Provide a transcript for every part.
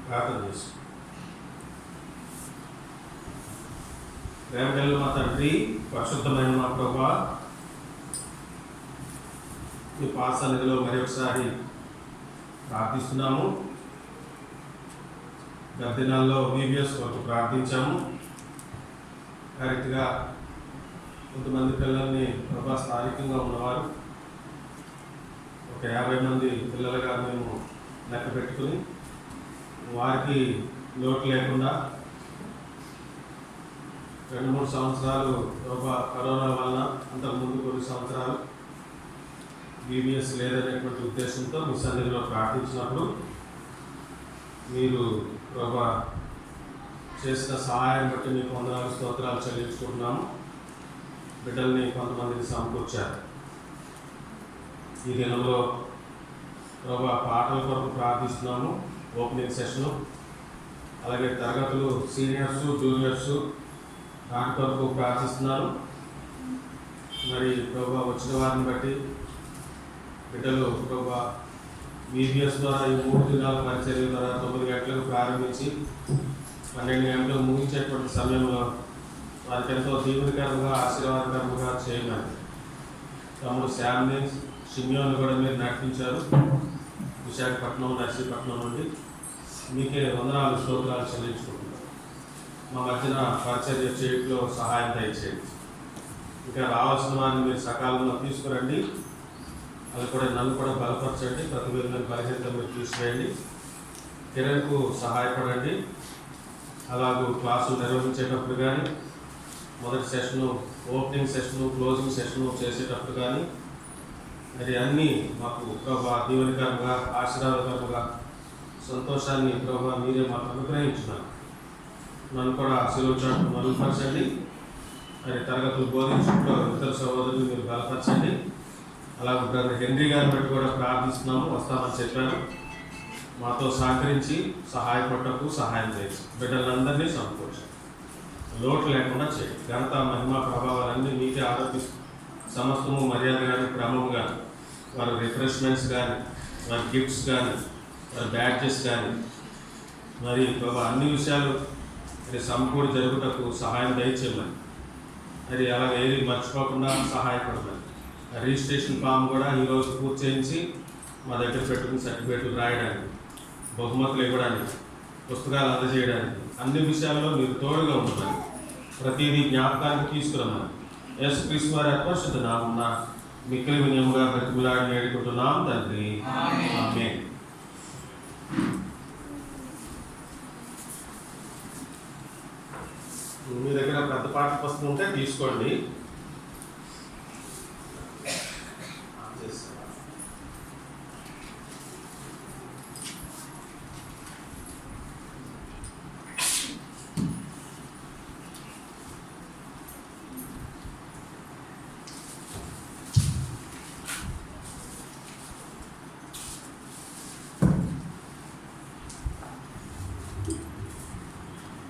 ప్రార్థన చేసి ప్రేమగల మా తండ్రి, పరిశుద్ధమైన మా ప్రభువా, ఈ పాసన్నిధిలో మరి ఒకసారి ప్రార్థిస్తున్నాము. గత దినాల్లో VBS కొరకు ప్రార్థించాము. కరెక్ట్గా కొంతమంది పిల్లల్ని ప్రభా స్థానికంగా ఉన్నవారు ఒక 50 మంది పిల్లలుగా మేము లెక్క పెట్టుకుని వారికి లోటు లేకుండా 2-3 సంవత్సరాలు కరోనా వలన అంతకుముందు కొన్ని సంవత్సరాలు VBS లేదనేటువంటి ఉద్దేశంతో మీ సన్నిధిలో ప్రార్థించినప్పుడు మీరు ప్రభా చేసిన సహాయం బట్టి మీకు వందనాలు స్తోత్రాలు చెల్లించుకుంటున్నాము. బిడ్డల్ని కొంతమందిని సమకూర్చారు. ఈ దినంలో ప్రభా పాటల కొరకు ప్రార్థిస్తున్నాము. ఓపెనింగ్ సెషను, అలాగే తరగతులు సీనియర్స్ జూనియర్స్ దాని కొరకు ప్రార్థిస్తున్నాను. మరి ప్రభా వచ్చిన వారిని బట్టి బిడ్డలు ప్రభా VBS ద్వారా ఈ 3 దినాల పరిచర్య ద్వారా 9 గంటలకు ప్రారంభించి 12 గంటలకు ముగించేటువంటి సమయంలో వారికి ఎంతో దీవునికరంగా ఆశీర్వాదకరంగా చేయమని తమ్ముడు శామ్ని షిమ్యోన్ కూడా మీరు నడిపించారు. విశాఖపట్నం నర్సీపట్నం నుండి మీకే వందనాలు స్తోత్రాలు చెల్లించుకుంటున్నారు. మా మధ్యన పరిచర్య చేయట్లో సహాయం దయచేయండి. ఇంకా రావాల్సిన వారిని మీరు సకాలంలో తీసుకురండి. అది కూడా నన్ను కూడా బలపరచండి. ప్రతి విధమైన బలహీనత మీరు తీసివేయండి. కిరణ్కు సహాయపడండి. అలాగూ క్లాసులు నిర్వహించేటప్పుడు కానీ, మొదటి session, opening session, closing session చేసేటప్పుడు కానీ మరి అన్నీ మాకు ప్రభా దీవెనకరంగా ఆశీర్వాదకరంగా సంతోషాన్ని ప్రభా మీరే మాకు అనుగ్రహించున్నారు. నన్ను కూడా శిలువచాటు మరుగుపరచండి. మరి తరగతులు బోధించుకుంటూ ఇతర సహోదరులు మీరు బలపరచండి. అలాగే బ్రదర్ హెన్రీ గారిని బట్టి కూడా ప్రార్థిస్తున్నాము. వస్తామని చెప్పాను. మాతో సహకరించి సహాయపడటకు సహాయం చేసి బిడ్డలందరినీ సమకూర్చండి. లోటు లేకుండా చేయండి. ఘనత మహిమ ప్రభావాలన్నీ మీకే ఆరోపిస్తూ సమస్తము మర్యాద కానీ క్రమము కానీ వారి రిఫ్రెష్మెంట్స్ కానీ వారి గిఫ్ట్స్ కానీ వారి బ్యాడ్జెస్ కానీ మరి ప్రభా అన్ని విషయాలు మరి సమకూడి జరుగుటకు సహాయం దయచేయమని, మరి అలాగే ఏది మర్చిపోకుండా సహాయపడమని, రిజిస్ట్రేషన్ ఫామ్ కూడా ఈరోజు పూర్తి చేయించి మా దగ్గర పెట్టుకుని సర్టిఫికేట్లు రాయడానికి, బహుమతులు ఇవ్వడానికి, పుస్తకాలు అందజేయడానికి అన్ని విషయాల్లో మీరు తోడుగా ఉండమని, ప్రతిదీ జ్ఞాపకానికి తీసుకురమ్మని యేసుక్రీస్తు వారి అపరిశుద్ధ నామమున మిక్కిలి వినయముగా బ్రతిమలాడి వేడుకుంటున్నాం తండ్రి. ఆమేన్. మీ దగ్గర పెద్ద పాఠ పుస్తకం ఉంటే తీసుకోండి.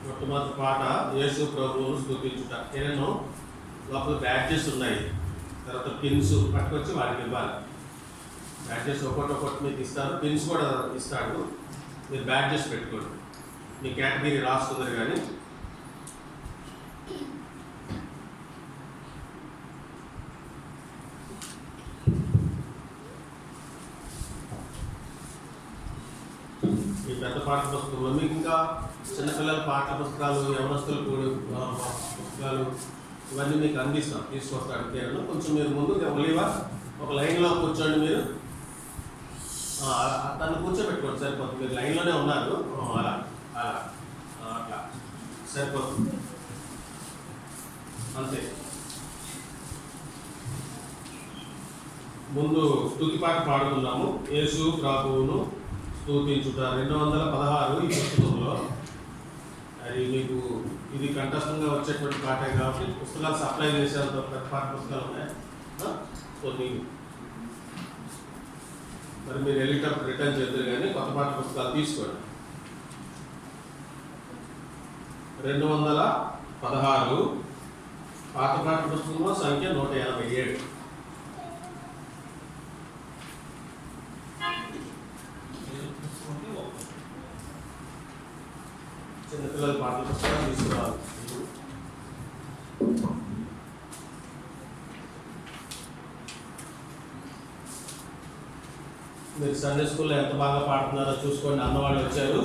మొట్టమొదటి పాట యేసు ప్రభువును స్తుతించుట. కిరణ్ లోపల బ్యాడ్జెస్ ఉన్నాయి. తర్వాత పిన్స్ పట్టుకొచ్చి వారికి ఇవ్వాలి. బ్యాడ్జెస్ ఒక్కొక్కటి మీకు ఇస్తారు. పిన్స్ కూడా ఇస్తాడు. మీరు బ్యాడ్జెస్ పెట్టుకోండి. మీ కేటగిరీ రాసుకుందరు కానీ ఈ పెద్ద పాఠ్య పుస్తకంలో మీకు ఇంకా చిన్నపిల్లల పాఠ్య పుస్తకాలు, యవనస్తులు పుస్తకాలు ఇవన్నీ మీకు అందిస్తాం. తీసుకొస్తాడు కేరళ. కొంచెం మీరు ముందు ఒక లైన్లో కూర్చోండి. మీరు తను కూర్చోబెట్టుకోండి, సరిపోతుంది. మీరు లైన్లోనే ఉన్నారు. అలా అలా అట్లా సరిపోతుంది, అంతే. ముందు స్తుతి పాట పాడుతున్నాము. యేసు ప్రభువును స్తుతించుట 216 ఈ పుస్తకంలో. అది మీకు ఇది కంఠస్థంగా వచ్చేటువంటి పాటే కాబట్టి పుస్తకాలు సప్లై చేసేంత పెద్ద పాట పుస్తకాలు ఉన్నాయి కొన్ని. మరి మీరు వెళ్ళేటప్పుడు రిటర్న్ చేద్దరు కానీ కొత్త పాట పుస్తకాలు తీసుకోండి. 216 పాత పాఠ పుస్తకంలో సంఖ్య 187. చిన్నపిల్లల పాటల పుస్తకాలు తీసుకురావాలి. మీరు సండే స్కూల్లో ఎంత బాగా పాడుతున్నారో చూసుకోండి. అన్నవాళ్ళు వచ్చారు.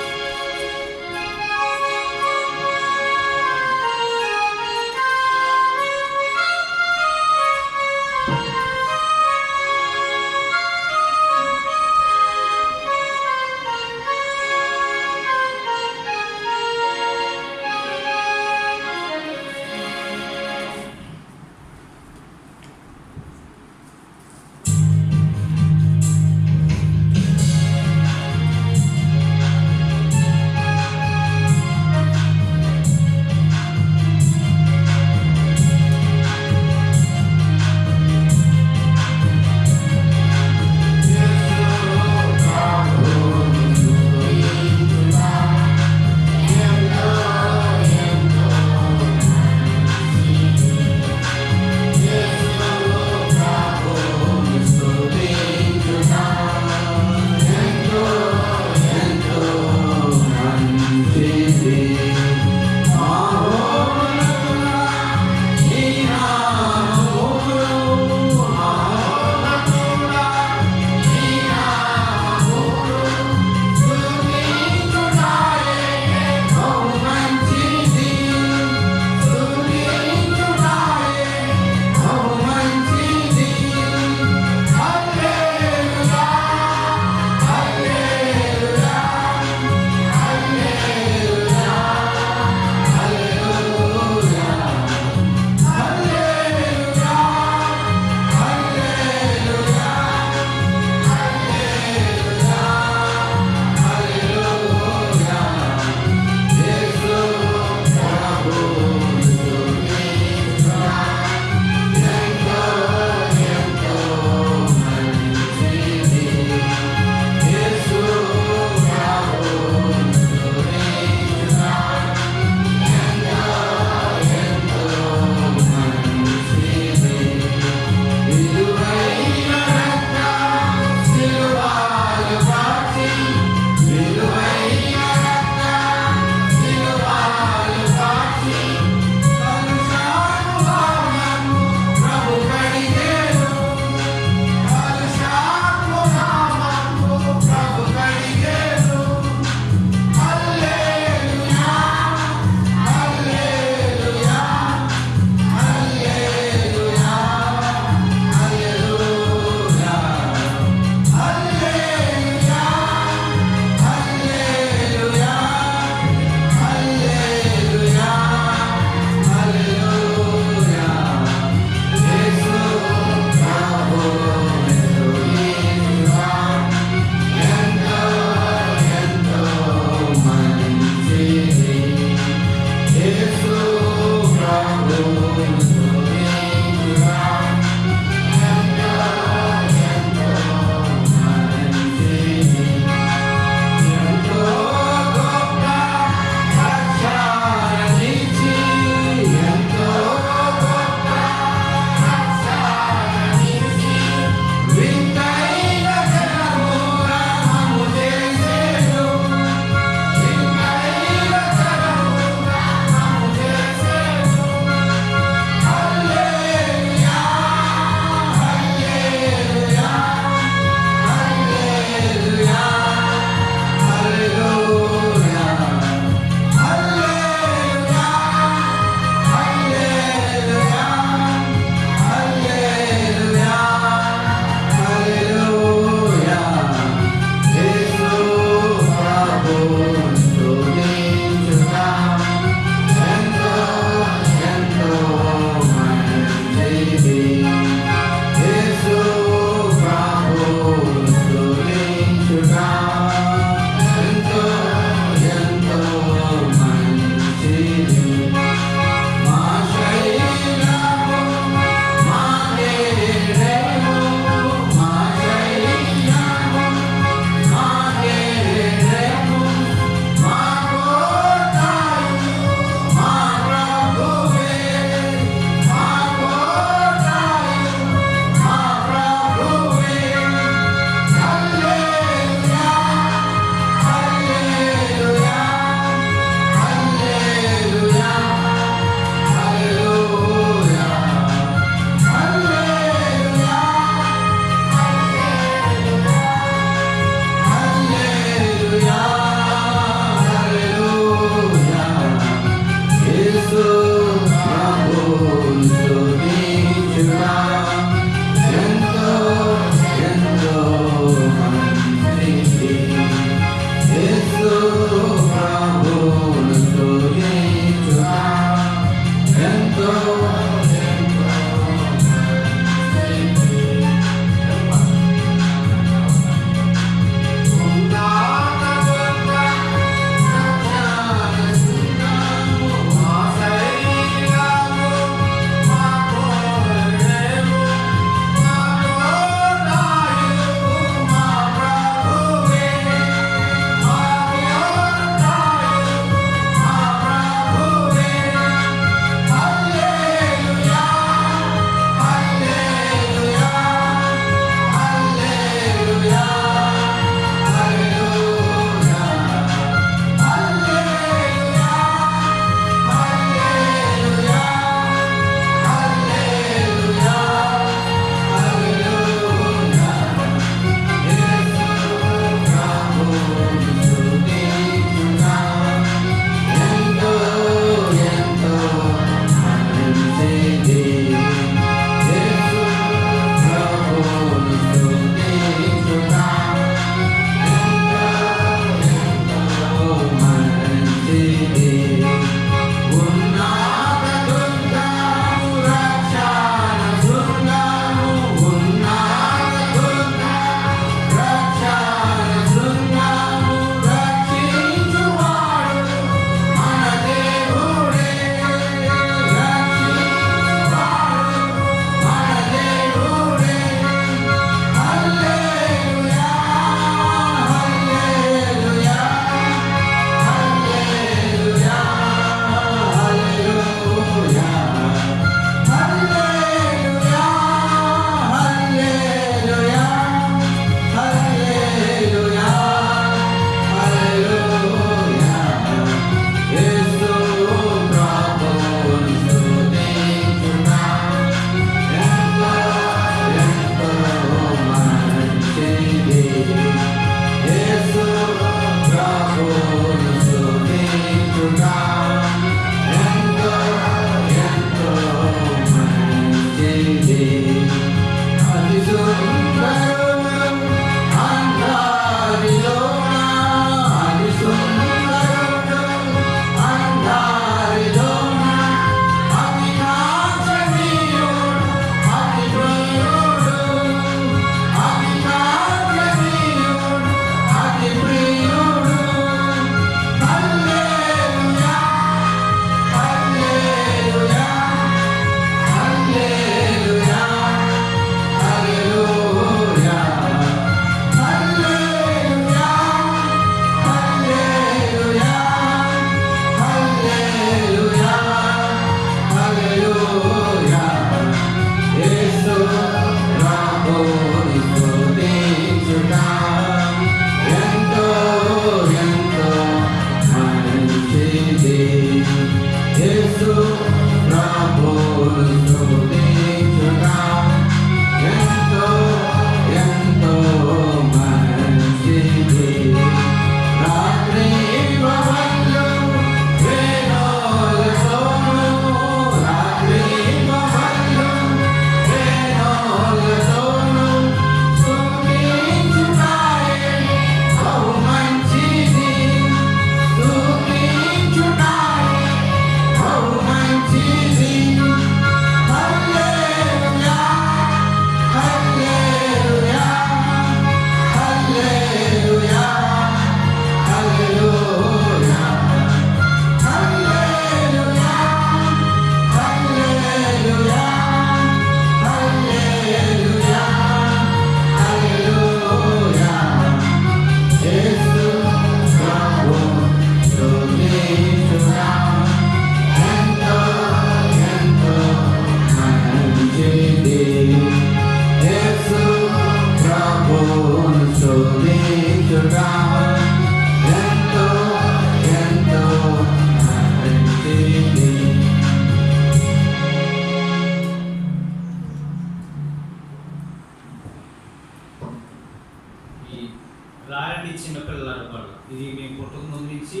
రారండి చిన్నపిల్లలు వాళ్ళు. ఇది మేము పుట్టక ముందు నుంచి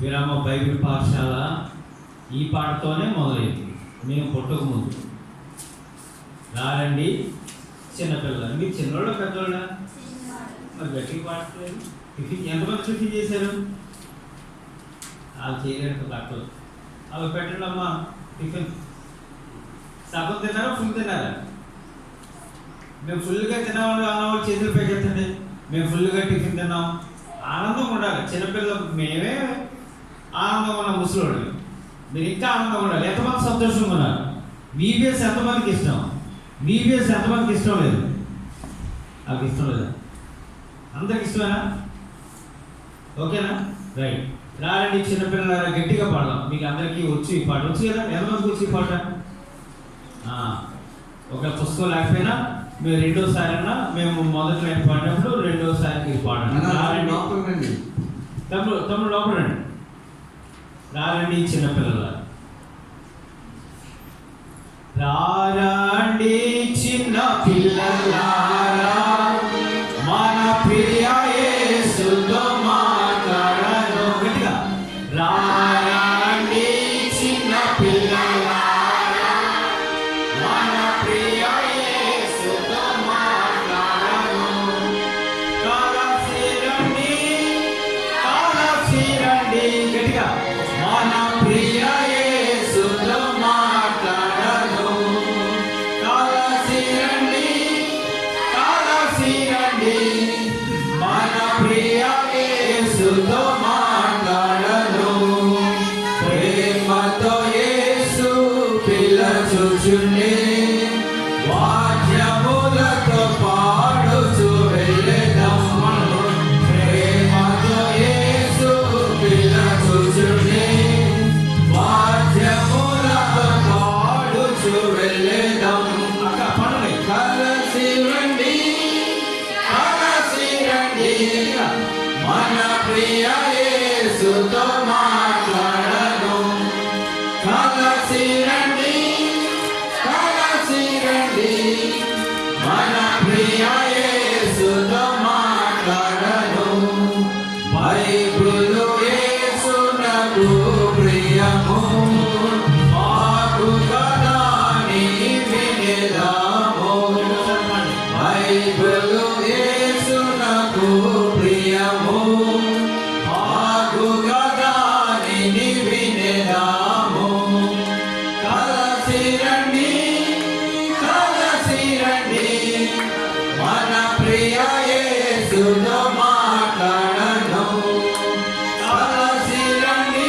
విరామ బైబిల్ పాఠశాల ఈ పాటతోనే మొదలైంది. మేము పుట్టక ముందు రారండి చిన్నపిల్లలు. మీరు చిన్నవాళ్ళ పెద్దవాళ్ళ? మరి గట్టిగా పాడట్లేదు. టిఫిన్ ఎంతమంది టిఫిన్ చేశారు? వాళ్ళు చేయలేరు బట్టలు. అవి పెట్టండి అమ్మా టిఫిన్. సగం తిన్నారా ఫుల్ తిన్నారా? మేము ఫుల్గా తినేవాళ్ళు అన్నవాళ్ళు చేతులు పెట్టి మేము ఫుల్గా టిఫిన్ తిన్నాం. ఆనందంగా ఉండాలి. చిన్నపిల్లలు మేమే ఆనందంగా ఉన్నాం. ముసలోళ్ళు మీరు ఇంకా ఆనందంగా ఉండాలి. ఎంతమంది సంతోషంగా ఉన్నారు? బీబీఎస్ ఎంతమందికి ఇష్టం? బీబీఎస్ ఎంతమందికి ఇష్టం లేదు? నాకు ఇష్టం లేదా? అందరికి ఇష్టమేనా? ఓకేనా? రైట్. రారండి చిన్నపిల్లల గట్టిగా పాడదాం. మీకు అందరికీ వచ్చి ఈ పాట వచ్చు కదా? ఎంతమందికి వచ్చి ఈ పాట? ఒక పుస్తకం లేకపోయినా మేము రెండోసారి అన్నా మేము మొదటి లైన్ పాడినప్పుడు రెండోసారికి పాడండి. తమ్ముడు లోపల రండి. రారండి చిన్నపిల్లల. రారండి చిన్న పిల్లలారా మన ప్రియ యేసుతో మాట్లాడను. గట్టిగా రారండి చిన్న పిల్లలారా మన ప్రియ యేసుతో మాట్లాడను. కాలసిరండి గట్టిగా మన ప్రియ యేసుతో మాట్లాడను. కాలసిరండి మన ప్రియ యేసుతో మాట్లాడను. ప్రేమతో యేసు పిలచుచుండే వాద్యములతో పాడుచు వెళ్ళెదం. ప్రేమతో యేసు పిలచుచుండే వాద్యములతో పాడుచు వెళ్ళెదం. అక్క పడండి. కలసిరండి మన ప్రియ యేసుతో మాట్లాడను. కలసిరండి మన ప్రియ యేసుతో మాట్లాడను. బైబిలు యేసునకు ప్రియము మాకు కదా నీ వినేదాము. బైబిలు యేసునకు ప్రియము మాకు కదా నీ వినేదాము. కలసిరండి మన ప్రియ యేసుతో మాట్లాడను. కలసిరండి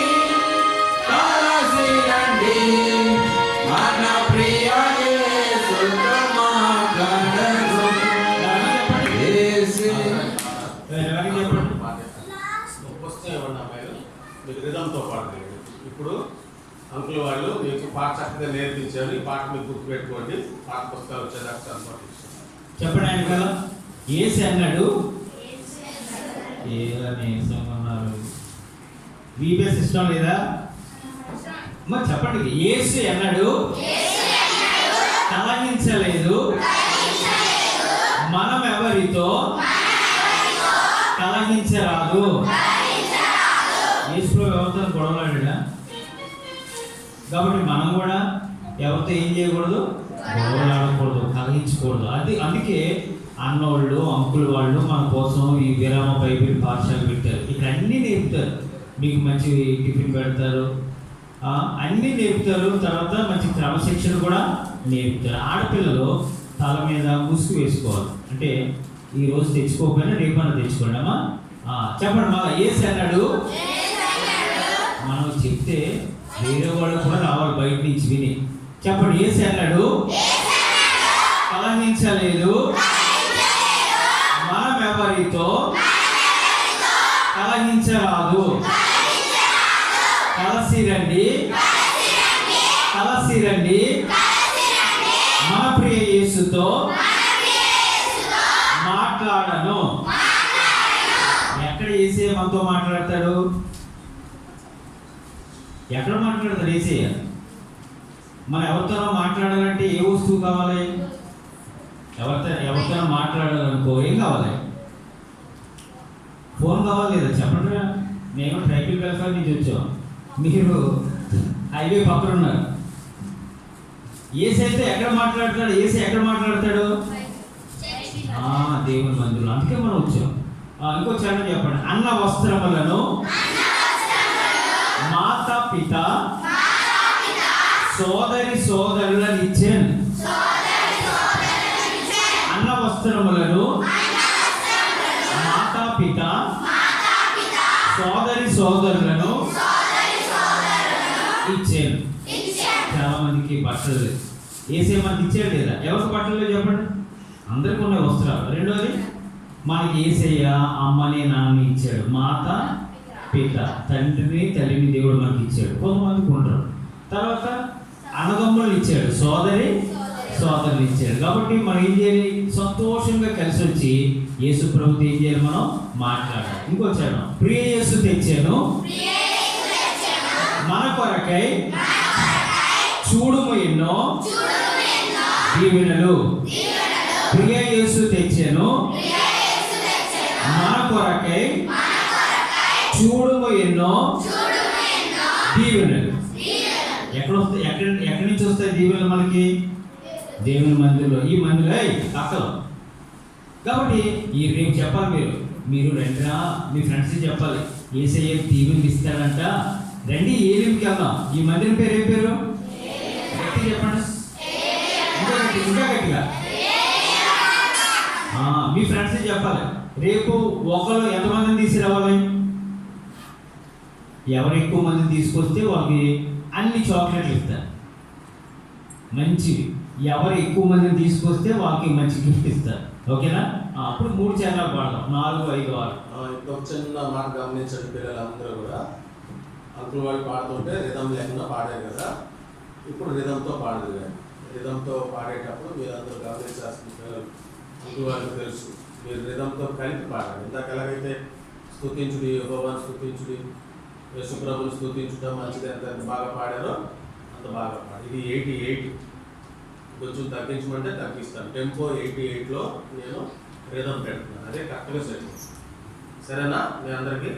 మన ప్రియ యేసుతో మాట్లాడను. పుస్తకం ఇవ్వండి అమ్మాయిలు. మీకు రిధంతో పాడలేదు. ఇప్పుడు అంకుల్ వాళ్ళు మీకు పాట చక్కగా నేర్పించారు. ఈ పాట మీకు గుర్తుపెట్టుకోండి. పాట పుస్తకాలు వచ్చేదాకా చెప్పండి. ఆయన కదా ఏసి అన్నాడు. ఏమన్నారు? బీబీఎస్ ఇష్టం లేదా? మరి చెప్పండి, యేసు ఎన్నడు కలహించలేదు, మనం ఎవరితో కలహించరాదు. యేసు ఎవరితో గొడవలాడా? కాబట్టి మనం కూడా ఎవరితో ఏం చేయకూడదు, గొడవలాడకూడదు, కలహించకూడదు. అందుకే అన్నోళ్ళు అంకుల్ వాళ్ళు మన కోసం ఈ విరామ బైబిల్ పాఠశాల పెట్టారు. ఇక్కడ అన్నీ నేర్పుతారు, మీకు మంచి టిఫిన్ పెడతారు, అన్నీ నేర్పుతారు. తర్వాత మంచి క్రమశిక్షణ కూడా నేర్పుతారు. ఆడపిల్లలు తల మీద ముసుగు వేసుకోవాలి, అంటే ఈ రోజు తెచ్చుకోకపోయినా రేపన్నా తెచ్చుకోండి అమ్మా. చెప్పండి మా యేసు అన్నాడు. మనం చెప్తే వేరే వాళ్ళు కూడా రావాలి బయట నుంచి విని. చెప్పండి, యేసు అన్నాడు కలహించలేదు, మనం ఎవరితో కలహించరాదు. కలసి రండి, కలసి రండి, మన ప్రియ యేసుతో మాట్లాడను. ఎక్కడ యేసే మనతో మాట్లాడతాడు? ఎక్కడ మాట్లాడతాడు యేసే? మనం ఎవరితో మాట్లాడాలంటే ఏ వస్తువు కావాలి? ఎవరితో మాట్లాడాలనుకో ఏం కావాలి? ఫోన్ కావాలి లేదా? చెప్పండి. మేము ట్రైబల్ వెల్ఫేర్ నుంచి వచ్చాం, మీరు హైవే పక్కన ఉన్నారు. యేసు అయితే ఎక్కడ మాట్లాడతాడు? యేసు ఎక్కడ మాట్లాడతాడు? దేవుని మందిరం. అందుకే మనం వచ్చాం. ఇంకో చరణం చెప్పండి. అన్న వస్త్రములను మాతా పిత సోదరి సోదరులను ఇచ్చాను. అన్న వస్త్రములను మాతా పిత సోదరి సోదరులను ఇచ్చాను. చాలా మందికి బట్టలు వేసే మనకి ఇచ్చాడు లేదా? ఎవరికి బట్టలు చెప్పండి? అందరికీ ఉన్నాయి వస్త్రాలు. రెండోది, మనకి యేసయ్య అమ్మని నాన్నని ఇచ్చాడు. మాత పిత, తండ్రిని తల్లిని దేవుడు మనకి ఇచ్చాడు. కొంతమందికి ఉంటారు. తర్వాత అన్నదమ్ములను ఇచ్చాడు, సోదరి సోదరులు ఇచ్చాడు. కాబట్టి మనం ఏం చేయాలి? సంతోషంగా కలిసి వచ్చి యేసు ప్రభుతో ఏం చేయాలి? మనం మాట్లాడాలి. ఇంకో చరణం. ప్రియ యేసు తెచ్చాను మన కొరకై చూడుము ఎన్నో దీవెనలు. ప్రియ యేసు తెచ్చాను మన కొరకై చూడుము ఎన్నో దీవెనలు. ఎక్కడి నుంచి వస్తాయి దీవెనలు మనకి? దేవుని మందిరంలో. ఈ మందిలో అక్కలు. కాబట్టి ఈ రేపు చెప్పాలి, మీరు రండిరా, మీ ఫ్రెండ్స్కి చెప్పాలి, యేసయ్య దీవెనలు ఇస్తాడంట, రండి ఏలింకి వెళ్దాం. ఈ మందిరం పేరు ఏం పేరు? గట్టి చెప్పండి, ఇంకా గట్టిగా. మీ ఫ్రెండ్స్కి చెప్పాలి. రేపు ఒకరు ఎంతమందిని తీసుకురావాలి? ఎవరు ఎక్కువ మందిని తీసుకొస్తే వాళ్ళకి అన్ని చాక్లెట్లు ఇస్తారు మంచివి. ఎవరు ఎక్కువ మందిని తీసుకొస్తే వాళ్ళకి మంచి గిఫ్ట్ ఇస్తారు. ఓకేనా? అప్పుడు 3 చరణాలు పాడదాం. 4, 5, 6. ఇంకొక చిన్న మాట గమనించండి పిల్లలందరూ కూడా. అంకుల్ వాళ్ళు పాడుతుంటే రిధం లేకుండా పాడారు కదా, ఇప్పుడు రిధంతో పాడదు. కానీ రిధంతో పాడేటప్పుడు మీరందరూ గమనించాల్సిన పిల్లలు, అంకుల్ వాళ్ళకి తెలుసు, మీరు రిధంతో కలిపి పాడాలి. ఇందాక ఎలాగైతే స్తుతించుడి, యెహోవాను స్తుతించుడి, యేసుప్రభుని స్తుతించడం మంచిది ఎంత బాగా పాడారో అంత బాగా పాడారు. ఇది 88. కొంచెం తగ్గించమంటే తగ్గిస్తాను. టెంపో 88లో నేను రిధం పెడుతున్నాను. అదే కరెక్ట్గా సెట్. సరేనా మీ అందరికీ?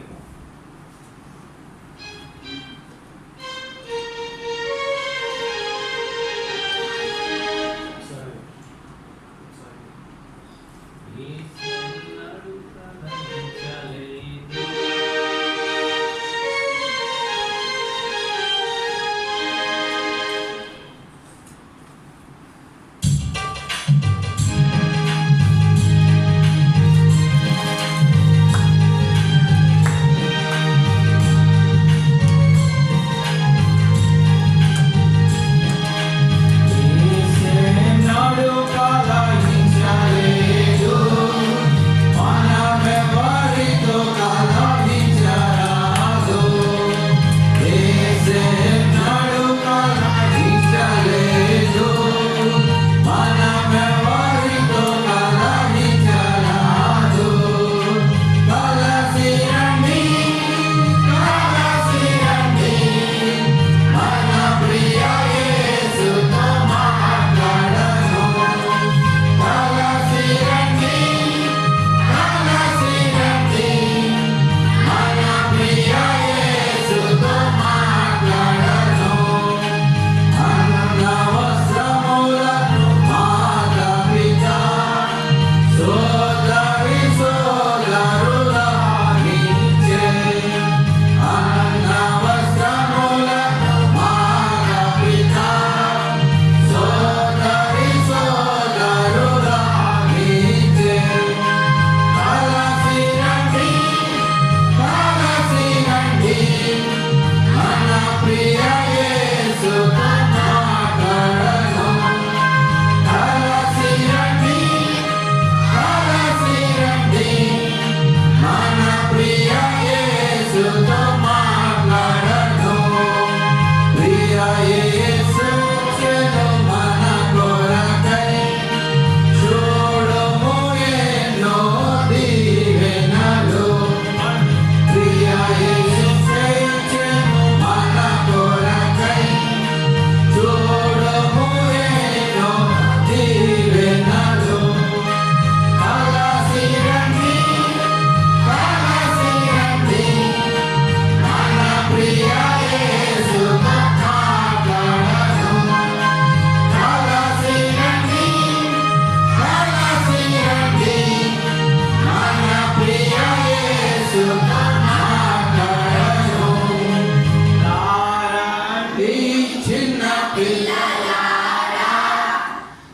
పిల్లలారా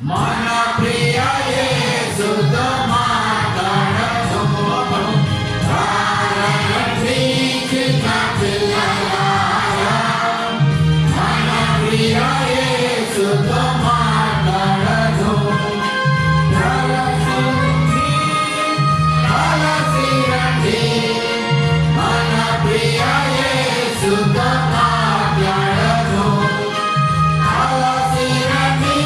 మన ప్రియ యేసుతో మాట్లాడము రండి చిన్న పిల్లలారా మన ప్రియ యేసుతో మాట్లాడము కలసి రండి మన ప్రియ యేసుతో మాట్లాడము కలసి రండి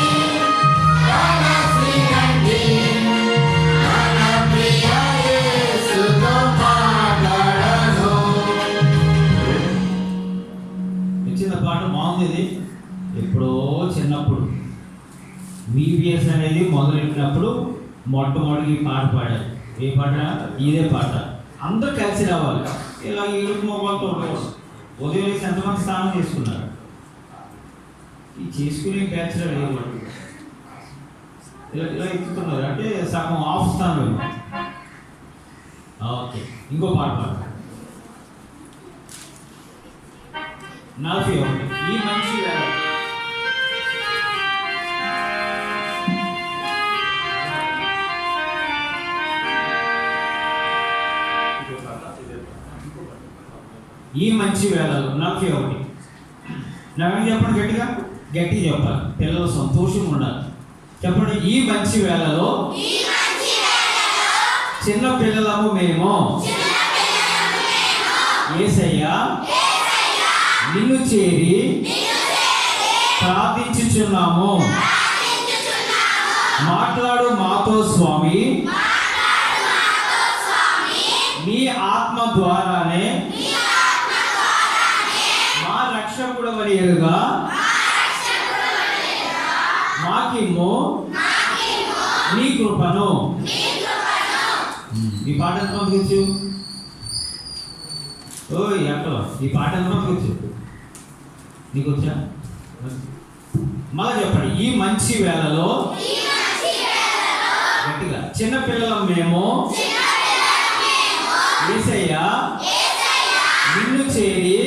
మన ప్రియ యేసుతో మాట్లాడము. ఇచ్చిన పాట బాగుంది. ఎప్పుడో చిన్నప్పుడు VBS అనేది మొదలెట్టినప్పుడు మొట్టమొదటి ఈ పాట పాడారు. ఏ పాట? ఇదే పాట. అందరూ కలిసి రావాలి. ఇలా ఈరోజు మొబైల్తో ఉదయం వేసి ఎంతమంది స్నానం చేసుకున్నారు? ఈ చేసుకునే బ్యాచ్లర్ ఇలా ఇలా ఎక్కుతున్నారు అంటే సగం ఆఫ్ స్థానం. ఓకే, ఇంకో పాట పాడు. 41 ఈ మంచి వేళ. ఈ మంచి వేళలు 41. నవ్వండి, చెప్పండి గట్టిగా. గట్టిగా చెప్పాలి, పిల్లలు సంతోషంగా ఉండాలి. చెప్పండి, ఈ మంచి వేళలో చిన్న పిల్లలము మేము యేసయ్యా నిన్ను చేరి ప్రార్థించుచున్నాము. మాట్లాడు మాతో స్వామి, నీ ఆత్మ ద్వారానే మా రక్షకుడు వరిగా మాకిమ్ము నీ కృపను. ఈ పాట ఎంత పంపించు? ఓ ఎక్కడ ఈ పాట ఎంత పంపించు? నీకు వచ్చా? మళ్ళా చెప్పండి. ఈ మంచి వేళలో గట్టిగా చిన్నపిల్లలం మేము యేసయ్యా నిన్ను చేరి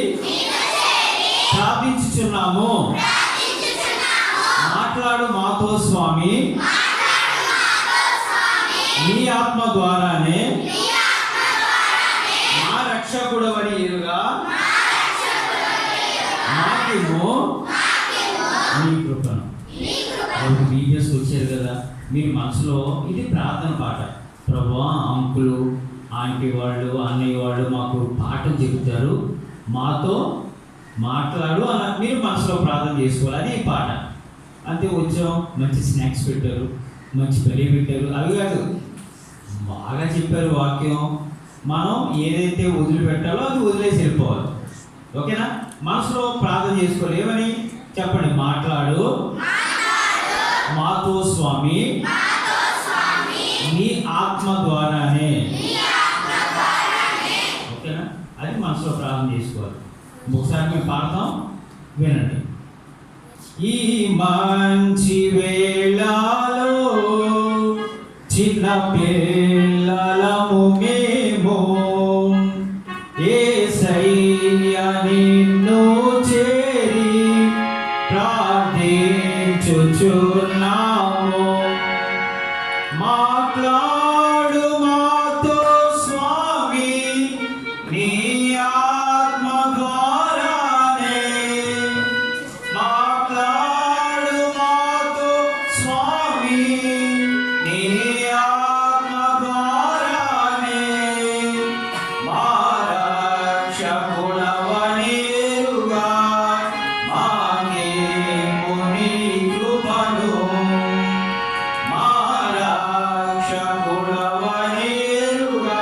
ప్రార్థించుచున్నాము. మాట్లాడు మాతో స్వామి, నీ ఆత్మ ద్వారానే మా రక్షకుడవని ఎరుగా మాకేమో నీ కృపను. VBS వచ్చారు కదా, మీ మనసులో ఇది ప్రార్థన పాట. ప్రభువా, అంకులు ఆంటీ వాళ్ళు అన్నయ్య వాళ్ళు మాకు పాఠం చెబుతారు, మాతో మాట్లాడు అన్న మీరు మనసులో ప్రార్థన చేసుకోవాలి. అది ఈ పాట. అంతే, వచ్చాం, మంచి స్నాక్స్ పెట్టారు, మంచి పెళ్ళి పెట్టారు, అవి కాదు, బాగా చెప్పారు వాక్యం. మనం ఏదైతే వదిలిపెట్టాలో అది వదిలేసి వెళ్ళిపోవాలి. ఓకేనా? మనసులో ప్రార్థన చేసుకోవాలి. ఏమని చెప్పండి? మాట్లాడు మాతో స్వామి, నీ ఆత్మ ద్వారానే. ఓకేనా? అది మనసులో ప్రార్థన చేసుకోవాలి. ఒకసారి మేము పాడతాం, వినండి. ఈ మంచి వేళలో చిన్న పిల్లలము మేము యేసయ్యా నిన్ను చేరి ప్రార్థించుచున్నాము. మాట్లాడు మాతో స్వామి, నీ ఆత్మ ద్వారానే. మాట్లాడు మాతో స్వామి, నీ ఆత్మ ద్వారానే. మా రక్షకుడవనేరుగా మాకేమో నీ కృపను. మా రక్షకుడవనేరుగా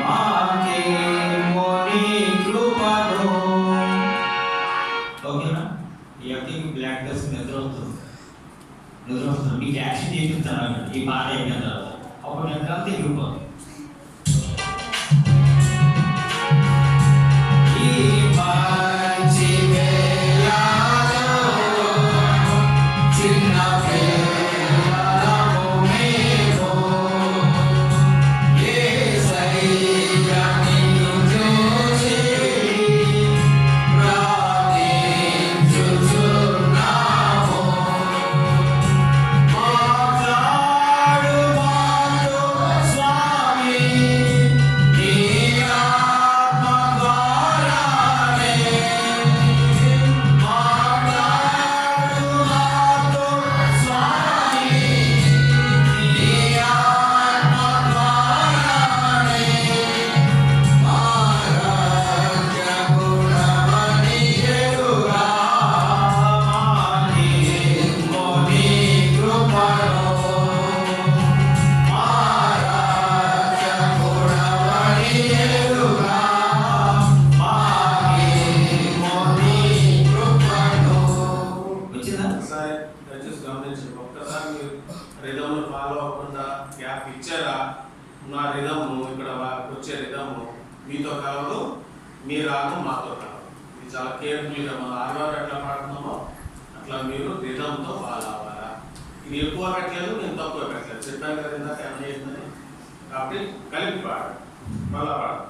మాకేమో నీ కృపను. ఓకేనా? ఈ అక్కడికి బ్లాక్ డ్రెస్ నిద్ర వస్తుంది. మీకు యాక్షన్ చేపిస్తాను ఈ పాట అయిన తర్వాత. అప్పుడు నిద్ర అంతా ఎగిరిపోతుంది. ఈ మంచి వేళలో చిన్న పిల్లలము మేము యేసయ్యా నిన్ను చేరి ప్రార్థించుచున్నాము. ఒక్కసారి దయచేసి గమనించండి. ఒక్కసారి మీరు రిధమ్ ఫాలో అవ్వకుండా గ్యాప్ ఇచ్చారా, నా రిధమ్ ఇక్కడ వచ్చే రిధమ్ మీతో కలవదు, మీ రాగం మాతో కలవదు. ఇది చాలా కేర్ఫుల్గా మన ఆదివారం ఎట్లా పాడుతున్నామో అట్లా మీరు రిధంతో ఫాలో అవ్వాలా. ఇది ఎక్కువ పెట్టలేదు, నేను తక్కువ పెట్టలేదు, చెప్పాను కదా ఇందాక ఏమైనా చేసిందని. కాబట్టి కలిపి పాడు, మళ్ళా పాడు.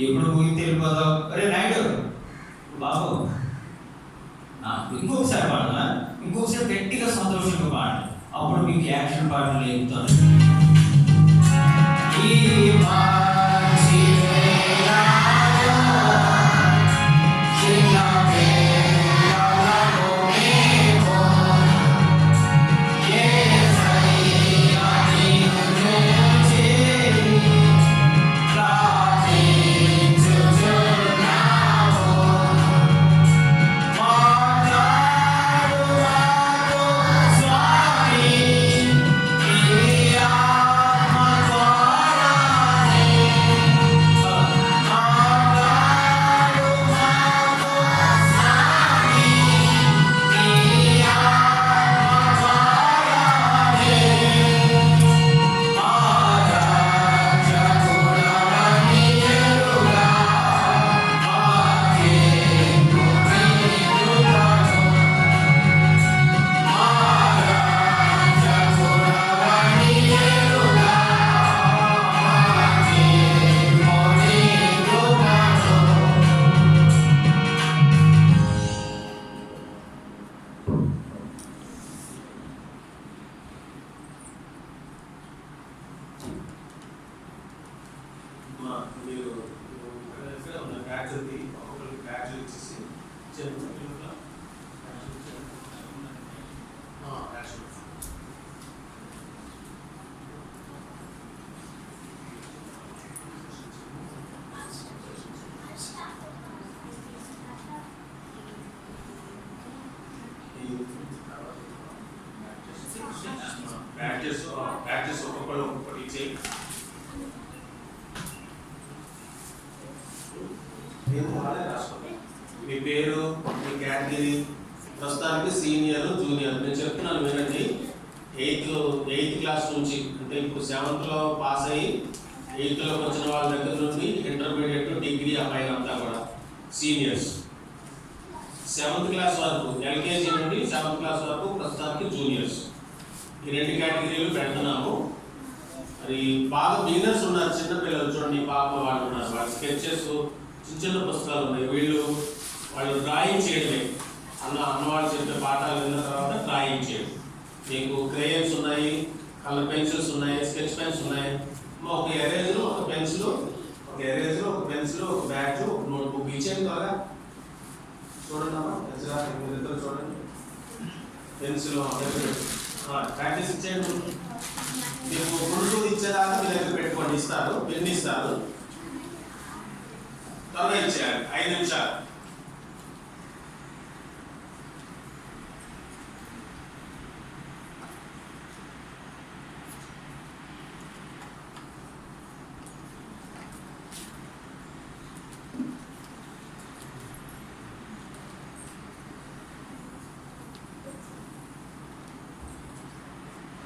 ఎప్పుడు ముగితే వెళ్ళిపోదాం. అరే నాయుడు బాబు, ఇంకొకసారి పాడనా, ఇంకొకసారి గట్టిగా సంతోషంగా పాడండి, అప్పుడు మీకు యాక్షన్ పాటలు నేర్పుతాను. మీరు బ్యాచ్ ఒక్కొక్కరికి బ్యాచ్ ఇచ్చేసి బ్యాచెస్ ఒక్కొక్కటి ఇచ్చేయి. మీ పేరు, మీ కేటగిరీ, ప్రస్తుతానికి సీనియర్ జూనియర్. నేను చెప్తున్నాను వినండి. ఎయిత్ క్లాస్ నుంచి, అంటే ఇప్పుడు 7th పాస్ అయ్యి 8th వచ్చిన వాళ్ళ దగ్గర నుండి ఇంటర్మీడియట్, డిగ్రీ అమ్మాయిలు అంతా కూడా సీనియర్స్. 7th క్లాస్ వరకు, ఎల్కేజీ నుండి 7th క్లాస్ వరకు ప్రస్తుతానికి జూనియర్స్. ఈ 2 కేటగిరీలు పెడుతున్నాము. మరి బాగా బిగినర్స్ ఉన్నారు, చిన్నపిల్లలు చూడండి, పాప వాళ్ళు ఉన్నారు. వాళ్ళ స్కెచెస్, చిన్న పుస్తకాలు ఉన్నాయి. వాళ్ళు డ్రాయింగ్ చేయడమే. అన్నవాళ్ళు చెప్పే పాఠాలు విన్న తర్వాత డ్రాయింగ్ చేయడం. మీకు క్రేయన్స్ ఉన్నాయి, కలర్ పెన్సిల్స్ ఉన్నాయి, స్కెచ్ పెన్స్ ఉన్నాయి. ఒక ఎరేజర్, ఒక పెన్సిల్, ఒక బ్యాగ్, ఒక నోట్బుక్ ఇచ్చేయండి త్వరగా. చూడండి అమ్మా, మీరిద్దరు చూడండి. పెన్సిల్ ప్రాక్టీస్ ఇచ్చేయండి. మీకు గుంటూరు ఇచ్చేదాకా మీ దగ్గర పెట్టుకోండి, ఇస్తారు, పెన్ ఇస్తారు, త్వరగా ఇచ్చేయాలి. 5 నిమిషాలు.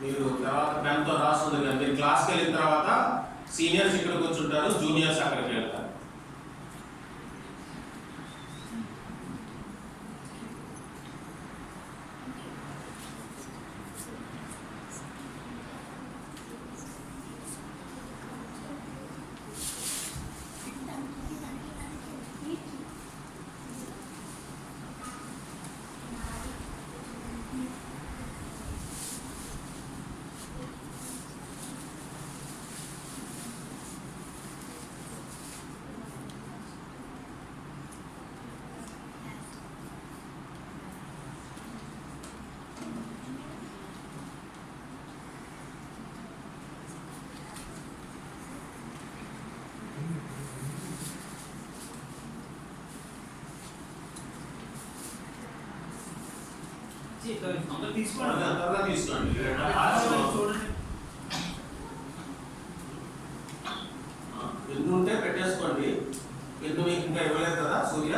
మీరు తర్వాత పెన్తో రాస్తుంది కదా, మీరు క్లాస్కి వెళ్ళిన తర్వాత సీనియర్స్ ఇక్కడ కూర్చుంటారు, జూనియర్స్ అక్కడికి వెళ్తారు. తీసుకోండి. త్వరగా తీసుకోండి. చూడండి. పెన్ను ఉంటే పెట్టేసుకోండి. పెన్ను మీకు ఇంకా ఇవ్వలేదు కదా సూర్య,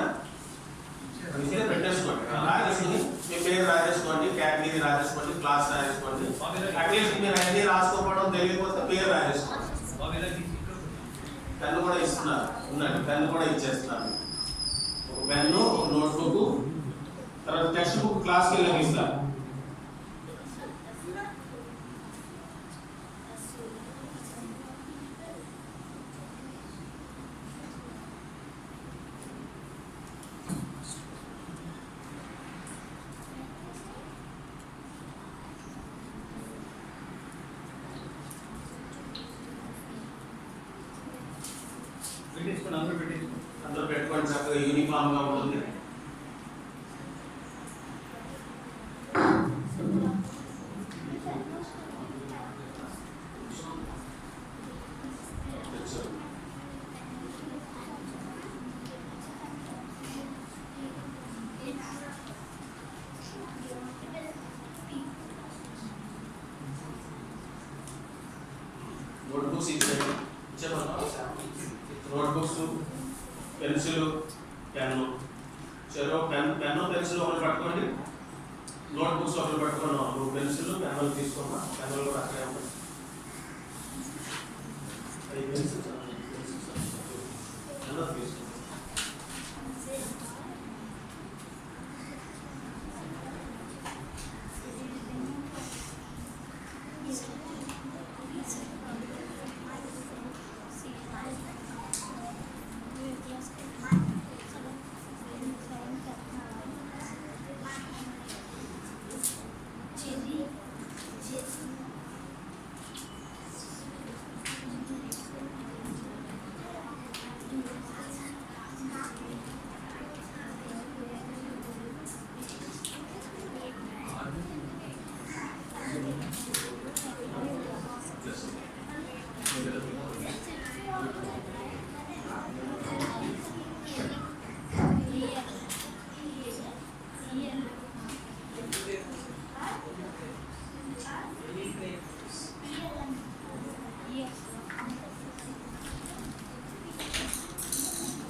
ఇస్తే పెట్టేసుకోండి. రాసేసుకుని మీ పేరు రాసేసుకోండి, కేటగిరీ రాసేసుకోండి, క్లాస్ రాసేసుకోండి. అట్లీస్ట్ మీరు అన్ని రాసుకోవడం తెలియకపోతే పేరు రాసేసుకోండి. పెన్ను కూడా ఇస్తున్నారు, ఉండండి, పెన్ను కూడా ఇచ్చేస్తున్నారు. ఒక పెన్ను, ఒక నోట్బుక్, తర్వాత టెక్స్ట్ బుక్ క్లాస్కి వెళ్ళి ఇస్తారు. పెట్టేసుకోండి, అందరూ పెట్టేసుకోండి. అందరూ పెట్టుకోండి, చక్కగా యూనిఫామ్ గా ఉంటుంది. నోట్బుక్స్ నోట్బుక్స్, పెన్సిల్, పెన్ను, చెరో పెన్ను పెన్సిల్ ఒకటి పట్టుకోండి. నోట్బుక్స్ ఒకటి పట్టుకున్నాం. నువ్వు పెన్సిల్ పెన్నులు తీసుకోమా, పెన్నులు కూడా అక్కడే ఉంటాయి. పెన్సిల్ తీసుకో.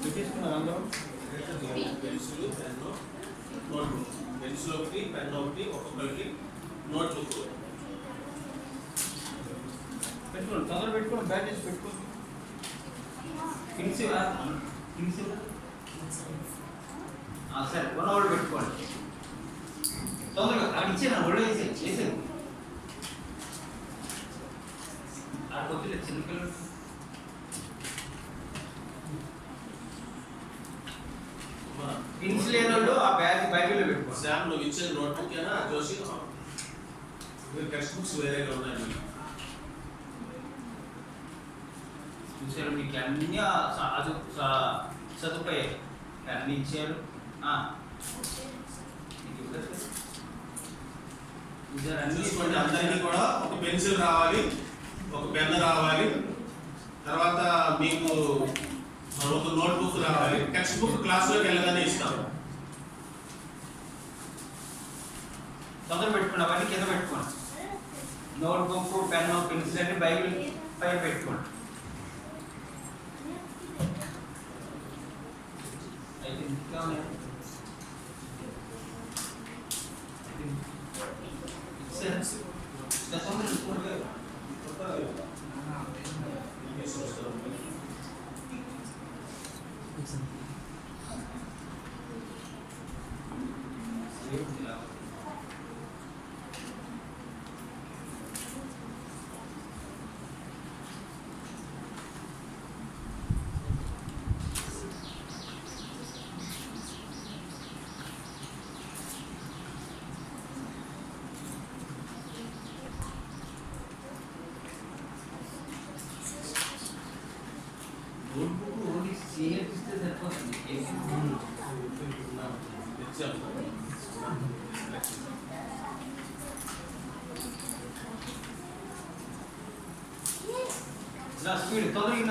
పెట్టేసుకున్నారు అందరూ. Pencil, pen, notebook. పెన్సిల్ ఒకటి, పెన్ను ఒకటి, ఒక్కొక్కరికి నోట్బుక్. పెట్టుకోండి, తొందర పెట్టుకోండి, బ్యాగ్ చేసి పెట్టుకోండి. పెన్సిల్ పెన్సిల్ సరే, కొన్నవాళ్ళు పెట్టుకోండి. తొందరగా అక్కడ ఇచ్చాను, ఒళ్ళు వేసాను. ఆ కొద్దిగా చిన్నపిల్లలు పెన్సిల్ లేనోళ్ళు ఆ బ్యాగ్ బైబిల్లో పెట్టుకోండి. శామ్, నువ్వు ఇచ్చే నోట్బుక్ ఏనా జోషి? టెక్స్ట్ బుక్స్ వేరేగా ఉన్నాయి. చూసారు, మీకు అన్ని చదువుపోయాయి, అన్ని ఇచ్చారు. చూసుకోండి, అందరికీ కూడా ఒక పెన్సిల్ రావాలి, ఒక పెన్ రావాలి, తర్వాత మీకు ఒక నోట్బుక్ రావాలి. టెక్స్ట్ బుక్ క్లాస్లోకి వెళ్ళగానే ఇస్తాం. తొందర పెట్టుకోండి, అవన్నీ కింద పెట్టుకోండి. నోట్బుక్, పెన్, పెన్సిల్ అన్ని బైబిల్ పైన పెట్టుకోండి. అయితే ఇంకా ఉన్నాయి. స్పీడ్ తొందరగా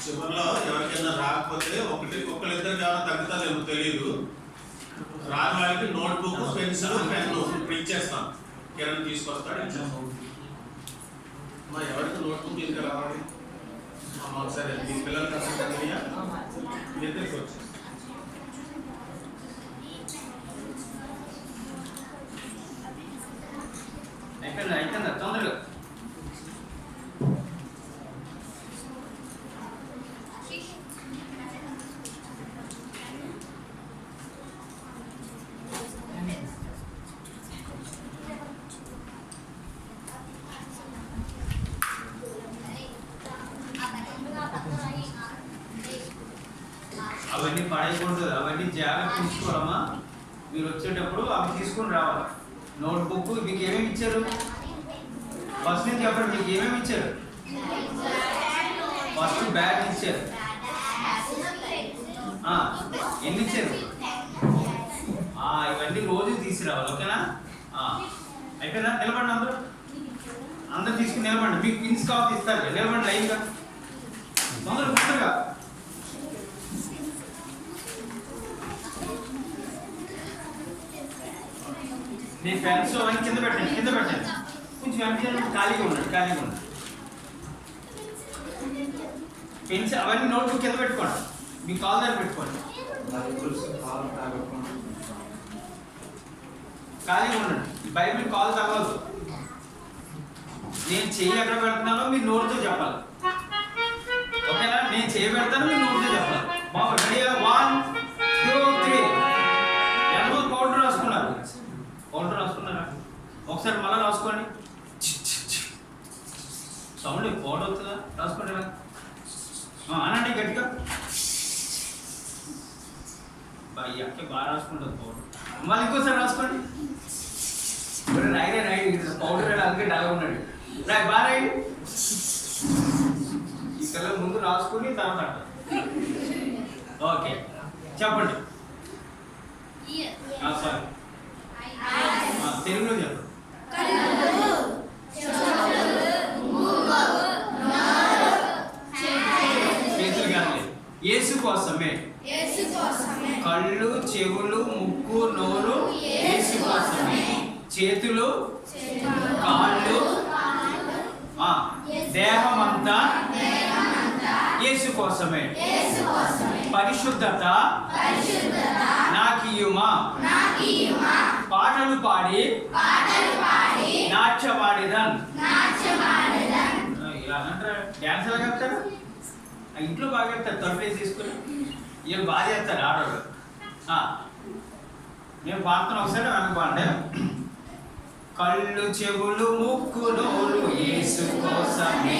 చివరిలో ఎవరికైనా రాకపోతే ఒకరిద్దరికి ఏమైనా తగ్గుతుందేమో తెలియదు. రాని వాళ్ళకి నోట్బుక్, పెన్సిల్, పెన్ను ఇప్పుడు ఇచ్చేస్తాం. కిరణ్ తీసుకొస్తాడు, ఇచ్చేస్తాం. మా ఎవరికి నోట్బుక్ తీసుకురావాలి సరే. మీ పిల్లలకి అసలు ఇద్దరికి వచ్చేస్తాం. అయిపోయిందా తొందరగా అవన్నీ పడేయకూడదు, అవన్నీ జాగ్రత్త తీసుకోవాలమ్మా. మీరు వచ్చేటప్పుడు అవి తీసుకుని రావాలి. నోట్బుక్ మీకు ఏమేమి ఇచ్చారు? ఫస్ట్ నుంచి చెప్పండి, మీకు ఏమేమి ఇచ్చారు? ఫస్ట్ బ్యాగ్ ఇచ్చారు. ఎన్ని ఇచ్చారు? ఇవన్నీ రోజు తీసుకురావాలి. ఓకేనా? అయిపోయిందా? నిలబడండి అందరూ. అందరూ తీసుకుని నిలబడండి. మీకు పిన్స్ కాపీ ఇస్తారు. నిలబడండి లైన్గా, తొందరగా. నేను పెన్స్ అవన్నీ కింద పెట్టండి. కొంచెం వెంటనే ఖాళీగా ఉండండి. పెన్స్ అవన్నీ నోట్బుక్ కింద పెట్టుకోండి. మీ కాల్ దగ్గర పెట్టుకోండి. ఖాళీగా ఉండండి. బైబిల్ కాల్ తగలదు. నేను చెయ్యి ఎక్కడ పెడుతున్నానో మీరు నోటుతో చెప్పాలి. ఓకేనా? నేను చెయ్యి పెడతాను, మీరు నోటుతో చెప్పాలి. బాబు రెడీగా 1 2 3. ఎంతో పౌడర్ రాసుకున్నారా? ఒకసారి మళ్ళీ రాసుకోండి. సౌండ్ పౌడర్ అవుతుందా? రాసుకోండి. అనండి గట్టిగా. అక్క బాగా రాసుకుంటుంది పౌడర్. మళ్ళీ ఇంకోసారి రాసుకోండి. రైట్ పౌడర్ అందుకే డల్గా ఉన్నాడు. బాగా రైట్. ఇక్కడ ముందు రాసుకుని తర్వాత ఓకే చెప్పండి. సారీ తెలుగులో చెప్పండి. చేతులు కానీ యేసు కోసమే. కళ్ళు, చెవులు, ముక్కు, నోరు యేసు కోసమే. చేతులు, కాళ్ళు, దేహమంతా యేసు కోసమే. పరిశుద్ధత నాకియుమా. పాటలు పాడి నాట్యమాడిదన్. అంటే డ్యాన్స్ ఎలా కడతారు? ఇంట్లో బాగా కడతారు, తలుపు వేసి తీసుకుని. వీళ్ళు బాగా చేస్తారు ఆడవాళ్ళు. నేను పాడుతున్నా, ఒకసారి వెనక పాడండి. కళ్ళు చెవులు ముక్కు నోరు యేసు కోసమే.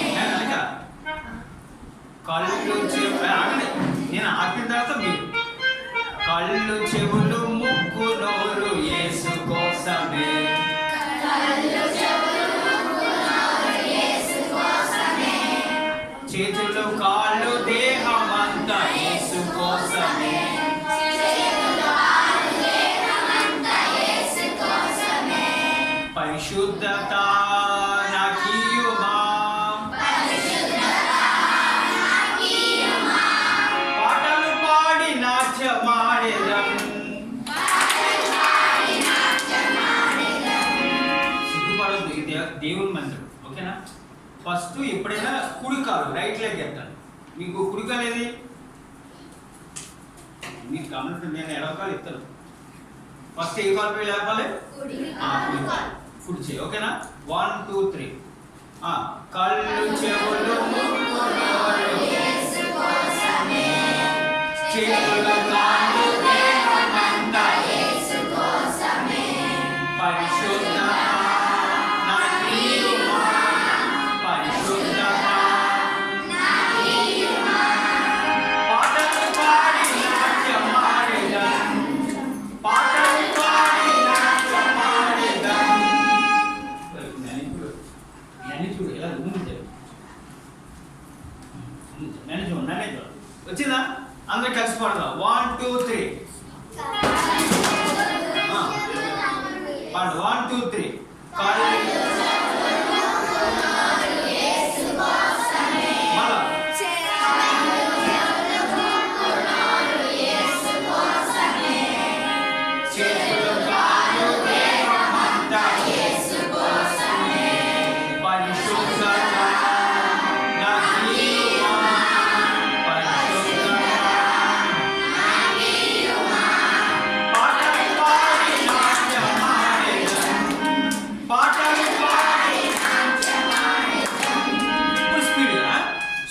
కళ్ళు చెవులు ఆగండి, నేను ఆపిన తర్వాత మీరు. కళ్ళు చెవులు ముక్కు నోరు యేసు కోసమే. చేతులు కాళ్ళు దేహమంతా యేసు కోసమే. పరిశుద్ధత నాకియుమా, పాటలు పాడి నాట్యమాడెదం. సిగ్గుపడద్దు, ఇది దేవుని మందిరం, ఓకేనా? ఫస్ట్ ఎప్పుడైనా కుడికాలు రైట్ లెగ్ ఎత్తాను. మీకు కుడికాలు ఏది? మీకు గమనించండి, నేను ఎడవకాలు ఎత్తాను. ఫస్ట్ ఏ కాలు పోయి లేపాలి? కుడి చేయి, ఓకేనా? 1 2 3. కళ్ళు చెవులు ముక్కు నోరు యేసు కోసమే. చేతులు కాళ్ళు దేహమంతా యేసు కోసమే. పరిశుద్ధత నాకియుమా, పరిశుద్ధత నాకియుమా. పాటలు పాడి నాట్యమాడెదం, పాటలు పాడి నాట్యమాడెదం. చూడు ఎలా నన్ను వచ్చిందా? అందరూ కలిసి పాడదాం. 1 2 3. 1 2 3.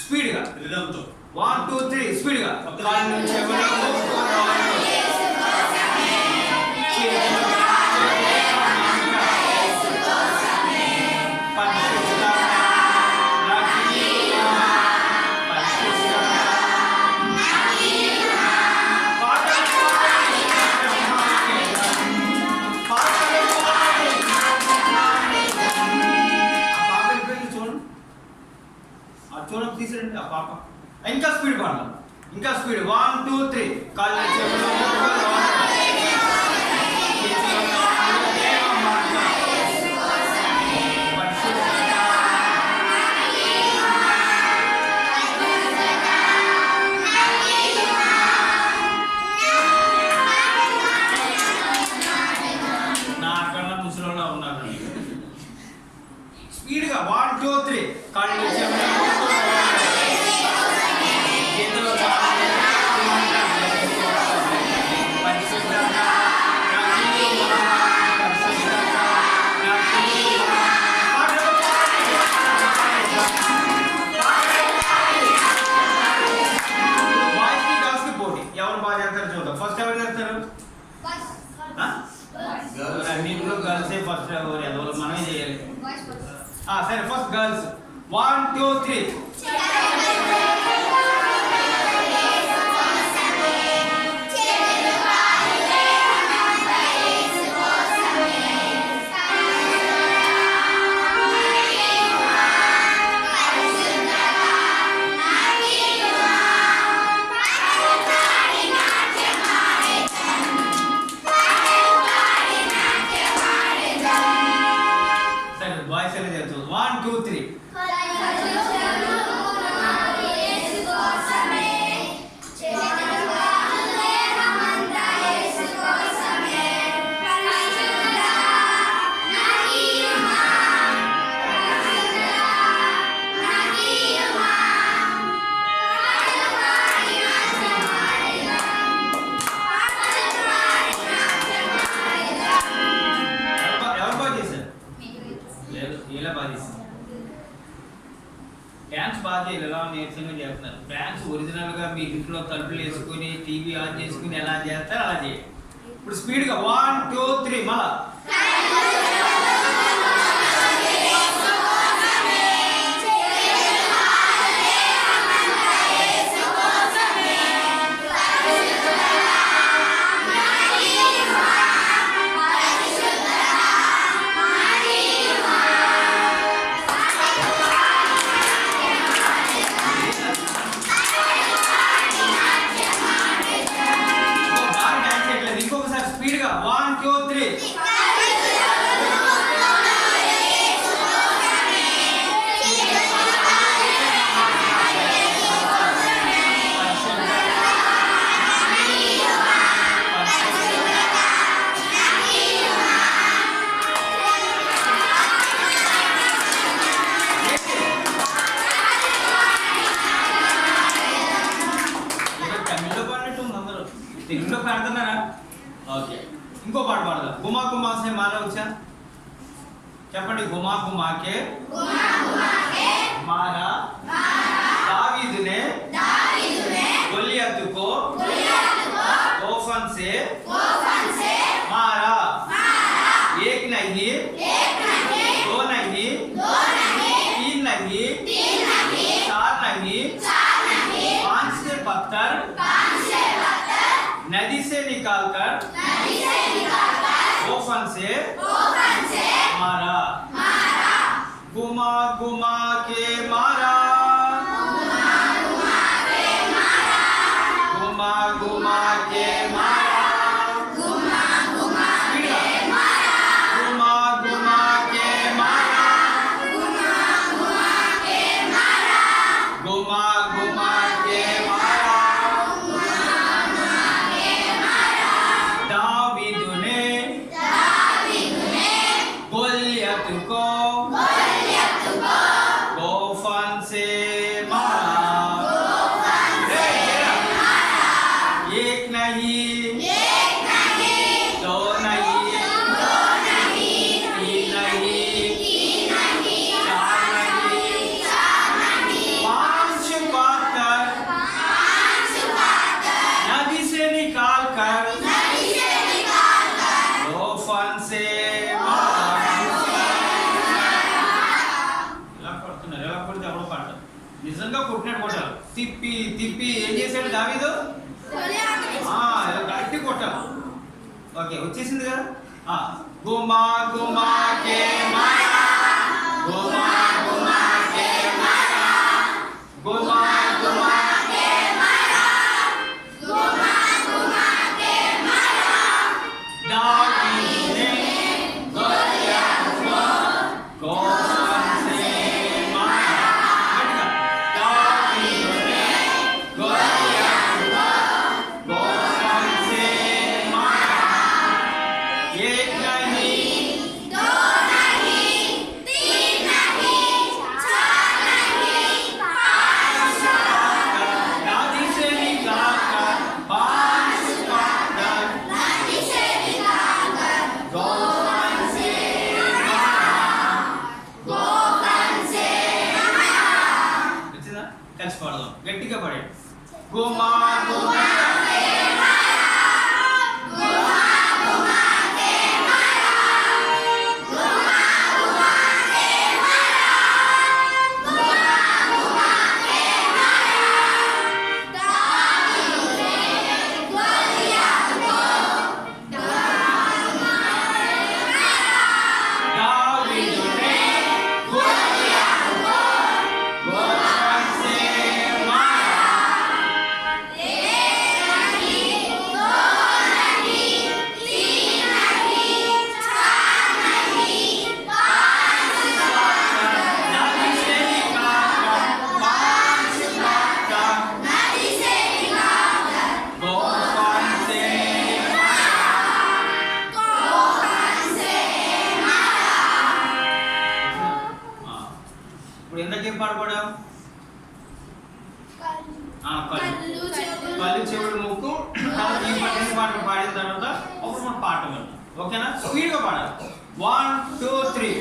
స్పీడ్గా 1 2 3 స్పీడ్గా. కళ్ళు చెవులు ముక్కు నోరు యేసు కోసమే. చేతులు కాళ్ళు దేహమంతా యేసు కోసమే. పరిశుద్ధత నాకియుమా, పరిశుద్ధత నాకియుమా. పాటలు పాడి నాట్యమాడెదం, పాటలు పాడి నాట్యమాడెదం. ఆ పాప వెళ్ళిపోయింది చూడండి, ఆ చూడండి తీసేయండి. ఆ పాప ఇంకా స్పీడ్ పాడదాం, ఇంకా స్పీడ్. 1 2 3. కళ్ళు చెవులు ముక్కు నోరు చేతులు కాళ్ళు దేహమంతా యేసు కోసమే. పరిశుద్ధత నాకియుమా, పరిశుద్ధత నాకియుమా. నాకన్నా ముసలిలో ఉన్నారు. స్పీడ్గా 1 2 3. కళ్ళు చెవులు ముక్కు నోరు చేతులు కాళ్ళు దేహమంతా యేసు కోసమే. పరిశుద్ధత నాకియుమా, పరిశుద్ధత నాకియుమా. పాటలు పాడి నాట్యమాడెదం, పాటలు పాడి నాట్యమాడెదం. బాయ్స్కి గర్ల్స్కి పోటీ, ఎవరు బాగా చేస్తారో చూద్దాం. ఫస్ట్ ఎవరు చేస్తారు? అన్నింటిలో గర్ల్సే ఫస్ట్. ఎవరు మనమే చేయాలి. సరే, ఫస్ట్ గర్ల్స్. 1 2 3. సరే, బాయ్స్ ఎలా చేస్తారు? 1 2 3. ఎవరు బాగా చేశారు? లేదు, ఇలా బాగా చేశారు. ఫ్రాన్స్ బాగా చేయలేదు, ఎలా నీరసంగా చేస్తున్నారు. ఫ్రాన్స్ ఒరిజినల్గా మీ ఇంట్లో తలుపులు వేసుకుని టీవీ ఆన్ చేసుకుని ఎలా చేస్తారు అలా చేయండి. ఇప్పుడు స్పీడ్గా 1 2 3 మళ్ళా. ఇంకొకసారి స్పీడ్గా 1 2 3. తమిళ్లో పాడినట్టు అందరూ తెలుగులో పాడుతున్నారా? ఓకే, ఇంకో పాట పాడదాం. గుమా గుమా సే మారా వచ్చా చెప్పండి. గుమా గుమాకే మారా దావీదునే गोलियत को तूफान से मारा, एक नहीं दो नहीं तीन नहीं चार नहीं 5 से पत्थर नदी से निकालकर तूफान से मारा, घुमा घुमा के मारा, घुमा घुमा के मारा, घुमा घुमा के मारा, घुमा घुमा के मारा, घुमा घुमा के मारा, घुमा घुमा के मारा, दावीद ने गोलियत को तूफान से मारा, एक नहीं दो नहीं तीन नहीं चार नहीं 5 पत्थर नदी से निकाल कर तूफान से मारा. ఎలా కొడుతున్నారు, ఎలా కొడితే అప్పుడు పాడతారు. నిజంగా కొట్టినట్టు కొట్టాలి. తిప్పి తిప్పి ఏం చేశాడు దావీదు? ఇలా గట్టి కొట్టాలి. ఓకే, వచ్చేసింది కదా. గుమా గుమా కే మారా, గుమా గుమా కే మారా, గుమా గుమా కే మారా, గుమా గుమా కే మారా, दावीद ने गोलियत को तूफान से मारा, दावीद ने गोलियत को तूफान से मारा, एक नहीं दो नहीं तीन नहीं चार नहीं 5 पत्थर नदी से निकालकर 5 पत्थर नदी से निकालकर तूफान से मारा, तूफान से मारा. వచ్చిందా? కలిసి పాడదాం, గట్టిగా పాడండి. గుమా గుమా కే మారా, గుమా గుమా కే మారా, గుమా గుమా కే మారా, గుమా గుమా కే మారా, దావీదు ने गोलियत को दावीद ने गोलियत को तूफान से मारा, एक नहीं दो नहीं तीन नहीं चार नहीं 5 पत्थर नदी से निकालकर 5 पत्थर नदी से निकालकर तूफान से मारा, तूफान से मारा. ఇప్పుడు ఎంతకేం పాడబడాం? కళ్ళు చెవుడు ముక్కు ఈ పాటలు పాడిన తర్వాత అప్పుడు మనం పాట విన్నాం. ఓకేనా? స్పీడ్గా పాడాలి. 1 2 3.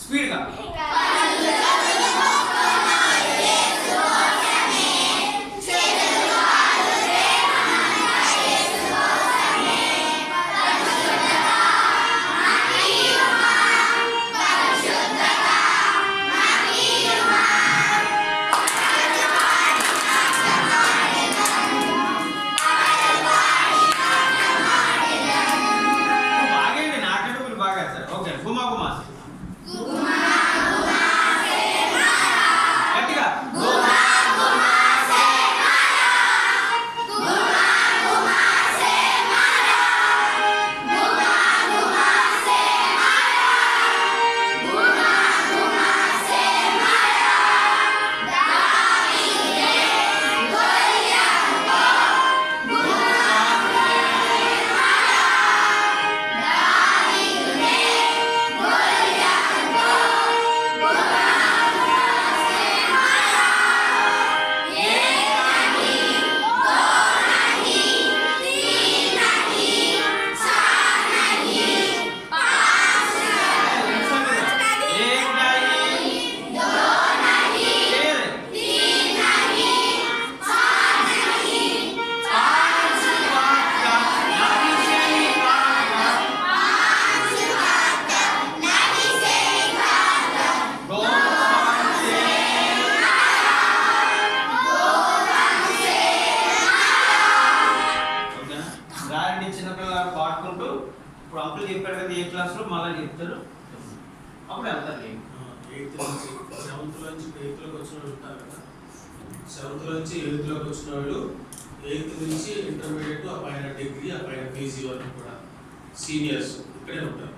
స్పీడ్గా. బాగండి, నాకంటే మీరు బాగా వేస్తారు. ఓకే, గుమా గుమా గట్టిగా. రాయండి చిన్నపిల్లలు పాడుకుంటూ. ఇప్పుడు అంకులు చెప్పారు కదా ఏ క్లాస్లో, మళ్ళీ చెప్తారు, అప్పుడు వెళ్తారు. ఎయిత్ నుంచి 7th నుంచి 8th వచ్చిన వాళ్ళు ఉంటారు కదా, 7th నుంచి 8th వచ్చిన వాళ్ళు 8th నుంచి ఇంటర్మీడియట్, ఆ పైన డిగ్రీ, ఆ పైన పీజీ వరకు కూడా సీనియర్స్ ఇక్కడే ఉంటారు.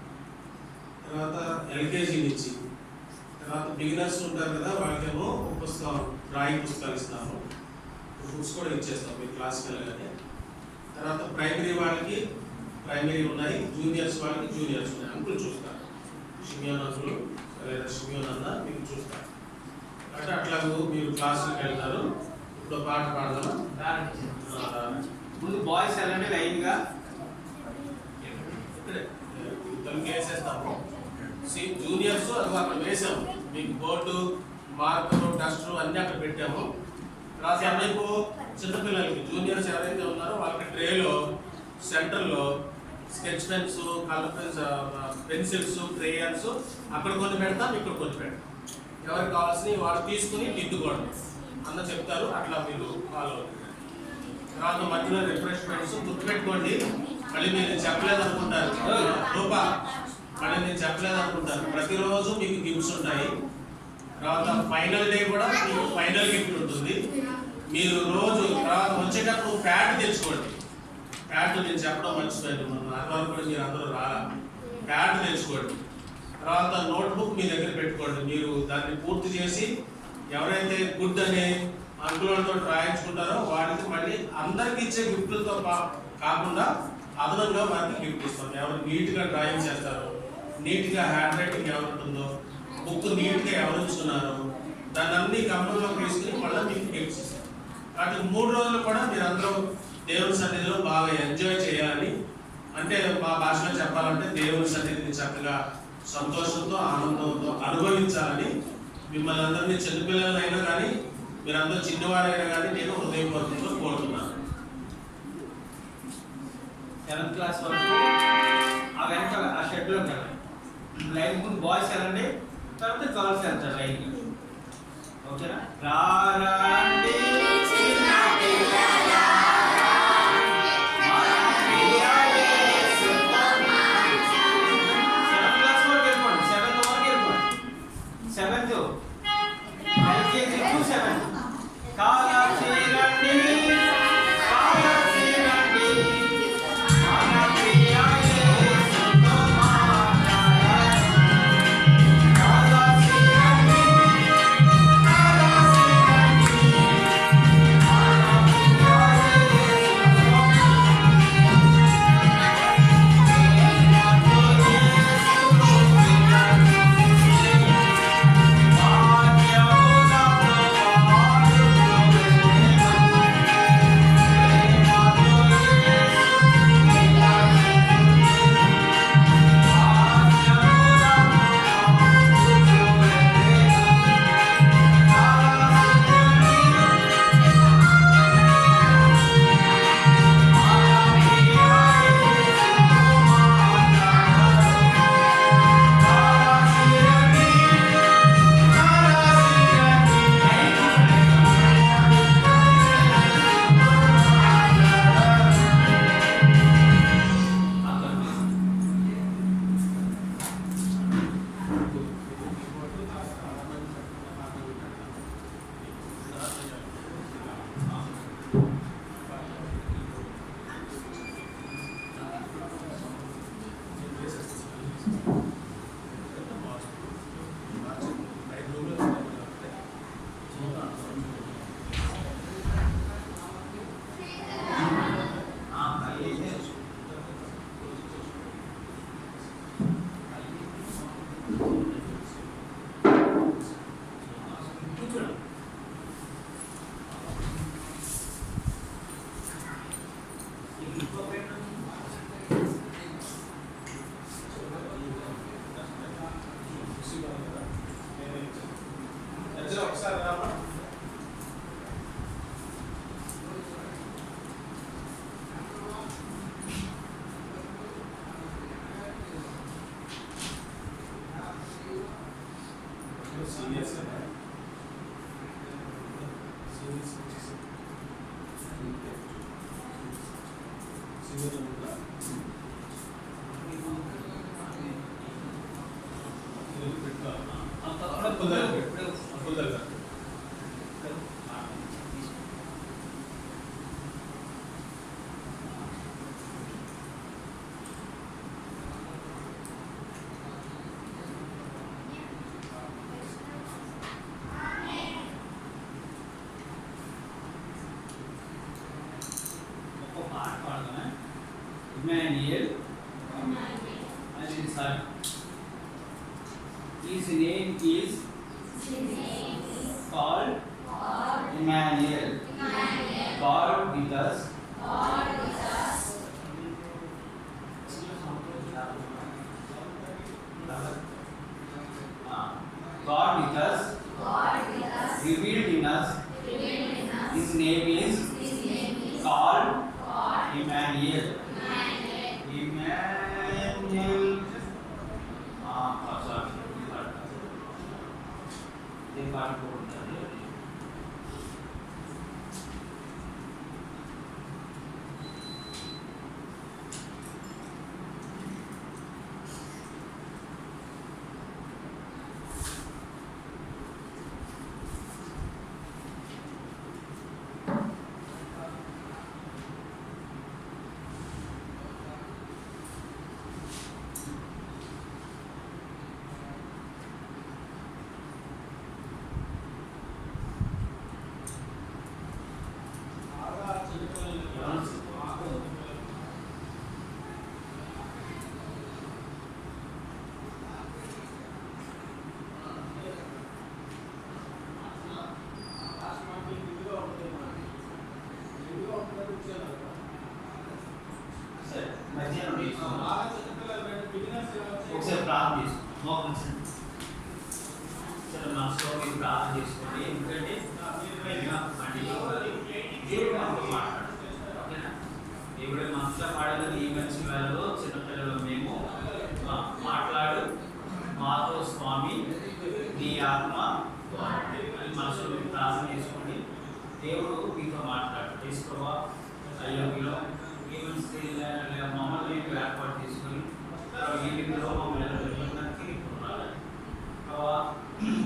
తర్వాత ఎల్కేజీ నుంచి, తర్వాత బిగినర్స్ ఉంటారు కదా, వాళ్ళకేమో పుస్తకం డ్రాయింగ్ పుస్తకాలు ఇస్తాము, బుక్స్ కూడా ఇచ్చేస్తాం మీరు క్లాస్కి వెళ్ళగానే. తర్వాత ప్రైమరీ వాళ్ళకి ప్రైమరీ ఉన్నాయి, జూనియర్స్ వాళ్ళకి జూనియర్స్ ఉన్నాయి. అంకులు చూస్తారు, షిమియోన్ అంకులు లేదా షిమియోన్ అన్న మీకు చూస్తారు. అంటే అట్లా మీరు క్లాసులకు వెళ్తారు. ఇప్పుడు పాట పాడదామా? ముందు బాయ్స్ వెళ్ళండి లైన్గా. ఇక్కడే తలుపు వేసేస్తాము. జూనియర్స్ అది అక్కడ వేసాము, మీకు బోర్డు, మార్కరు, డస్టర్ అన్నీ అక్కడ పెట్టాము. తర్వాత మీకు చిన్నపిల్లలకి జూనియర్స్ ఎవరైతే ఉన్నారో వాళ్ళకి ట్రేలో సెంటర్లో sketch pens, colour pens, pencils, crayons అక్కడ కొన్ని పెడతాం, ఇక్కడ కొన్ని పెడతాం. ఎవరికి కావాల్సినవి వాళ్ళు తీసుకుని దిద్దుకోవడం అన్న చెప్తారు, అట్లా మీరు ఫాలో అవుతుంది. తర్వాత మధ్యలో రిఫ్రెష్మెంట్స్ గుర్తుపెట్టుకోండి. మళ్ళీ మీరు చెప్పలేదు అనుకుంటారు రూపా, మళ్ళీ నేను చెప్పలేదు అనుకుంటారు. ప్రతిరోజు మీకు గిఫ్ట్స్ ఉంటాయి. తర్వాత ఫైనల్ డే కూడా మీకు ఫైనల్ గిఫ్ట్ ఉంటుంది. మీరు రోజు తర్వాత వచ్చేటప్పుడు ప్యాడ్ తెచ్చుకోండి. ప్యాడ్ నేను చెప్పడం మర్చిపోయాను, అదివరకు కూడా మీరు అందరూ రాలా. ప్యాడ్ తెచ్చుకోండి. తర్వాత నోట్బుక్ మీ దగ్గర పెట్టుకోండి. మీరు దాన్ని పూర్తి చేసి ఎవరైతే గుడ్ అనే అంకులతో రాయించుకుంటారో వారికి మళ్ళీ అందరికి ఇచ్చే గిఫ్ట్లతో కాకుండా అదనంగా వారికి గిఫ్ట్ ఇస్తాం. ఎవరు నీట్గా డ్రాయింగ్ చేస్తారో, నీట్గా హ్యాండ్ రైటింగ్ ఎవరు ఉంటుందో, బుక్ నీట్గా ఎవరు ఉంచుకున్నారో దాన్ని అన్ని గమనంలోకి తీసుకుని మళ్ళీ మీకు గిఫ్ట్స్ ఇస్తాం. కాబట్టి 3 రోజులు కూడా మీరు అందరూ దేవుని సన్నిధిలో బాగా ఎంజాయ్ చేయాలి. అంటే మా భాషలో చెప్పాలంటే దేవుని సన్నిధిని చక్కగా సంతోషంతో, ఆనందంతో అనుభవించాలని మిమ్మల్ని అందరినీ చిన్నపిల్లలైనా కానీ మీరందరూ చిన్నవారైనా కానీ నేను హృదయపూర్వకంగా కోరుతున్నాను. 7th క్లాస్ వరకు ఆ వెనక ఆ షెడ్లో వెళ్ళండి. లైన్ ముందు బాయ్స్ వెళ్ళండి, తర్వాత గర్ల్స్ వెళ్తారు లైన్కి. ఓకేనా? రారండి seniors Emmanuel, and his son. His name is called Emmanuel. God with us. God with us. Revealed in us. His name is called Emmanuel. Emmanuel. Sorry. They can't go there. ఒకసారి ప్రార్థన చేసుకోండి. మోకరించండి. సరే మనసులో మీరు ప్రార్థన చేసుకోండి. ఎందుకంటే దేవుడు మనతో మాట్లాడాలి. ఓకేనా? దేవుడు మనసులో పాడేది ఈ మంచి వేళలో చిన్నపిల్లలు మేము మాట్లాడు మాతో స్వామి నీ ఆత్మ అని మనసులో మీరు ప్రార్థన చేసుకోండి. దేవుడు మీతో మాట్లాడు. తీసుకోవా అయ్యోలో ఈ మంచి మమ్మల్ని ఏర్పాటు చేసుకొని ఈవినింగ్లో మమ్మల్ని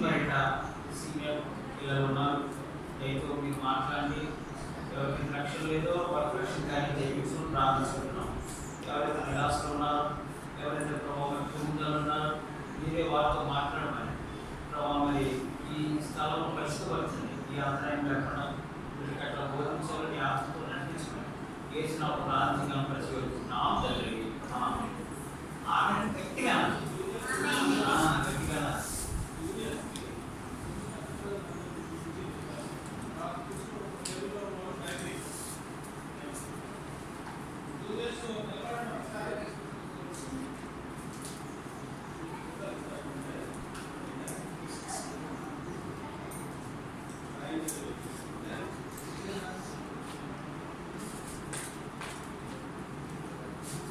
బయట సీనియర్ పిల్లలు ఉన్నారు. దయతో మీరు మాట్లాడి ఎవరికి రక్షణ లేదో వారికి రక్షణ కానీ చేయించుకుని ప్రార్థిస్తున్నాం. ఎవరైతే నిరాశలు ఉన్నారో ఎవరైతే ప్రభావం కుటుంబాలు ఉన్నారో మీరే వారితో మాట్లాడమని ప్రభావం మరి ఈ స్థలంలో పరిస్థితిపరచండి. ఈ అంతరాయం లేకుండా వీళ్ళకి అట్లా బోధించాలని ఆశతో నడిపించుకోండి. వేసిన ప్రార్థన పరిశీలిస్తున్నాం తల్లి. ఆమె గట్టిగా గట్టిగా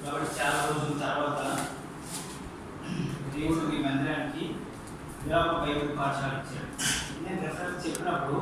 కాబట్టి చాలా రోజుల తర్వాత దేవుడు మీ మందిరానికి విరామ బైబిల్ పాఠశాల ఇచ్చాడు. నేను రెఫరెన్స్ చెప్పినప్పుడు